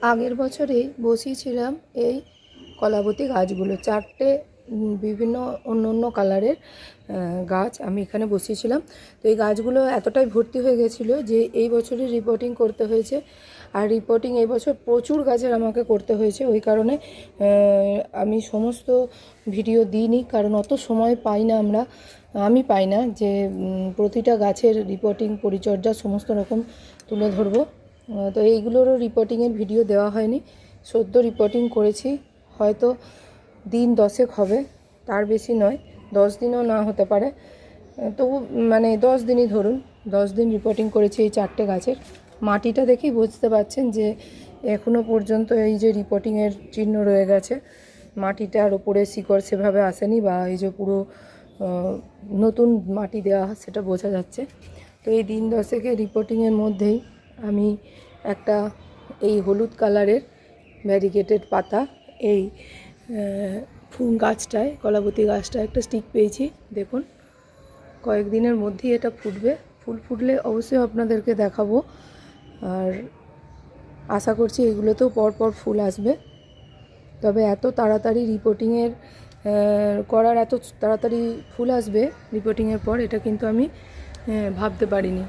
আগের বছরেই বসিয়েছিলাম এই কলাবতী গাছগুলো, চারটে বিভিন্ন অন্য অন্য কালারের গাছ আমি এখানে বসিয়েছিলাম। তো এই গাছগুলো এতটাই ভর্তি হয়ে গেছিলো যে এই বছরই রিপোর্টিং করতে হয়েছে। আর রিপোর্টিং এই বছর প্রচুর গাছের আমাকে করতে হয়েছে, ওই কারণে আমি সমস্ত ভিডিও দিইনি, কারণ অত সময় পাই না আমি পাই না যে প্রতিটা গাছের রিপোর্টিং পরিচর্যা সমস্ত রকম তুলে ধরবো। তো এইগুলোরও রিপোর্টিংয়ের ভিডিও দেওয়া হয়নি। সদ্য রিপোর্টিং করেছি, হয়তো দিন 10 হবে, তার বেশি নয়, 10 দিনও না হতে পারে, তবু মানে 10 দিনই ধরুন। 10 দিন রিপোর্টিং করেছি এই চারটে গাছের। মাটিটা দেখেই বুঝতে পারছেন যে এখনও পর্যন্ত এই যে রিপোর্টিংয়ের চিহ্ন রয়ে গেছে, মাটিটার ওপরে শিকড় সেভাবে আসেনি, বা এই যে পুরো নতুন মাটি দেওয়া সেটা বোঝা যাচ্ছে। তো এই দিন 10 রিপোর্টিংয়ের মধ্যেই আমি একটা এই হলুদ কালারের ভ্যারিগেটেড পাতা এই ফুল গাছটায়, কলাবতী গাছটায় একটা স্টিক পেয়েছি। দেখুন, কয়েকদিনের মধ্যেই এটা ফুটবে। ফুল ফুটলে অবশ্যই আপনাদেরকে দেখাবো, আর আশা করছি এগুলোতেও পরপর ফুল আসবে। তবে এত তাড়াতাড়ি রিপোর্টিংয়ের এত তাড়াতাড়ি ফুল আসবে রিপোর্টিংয়ের পর, এটা কিন্তু আমি ভাবতে পারিনি।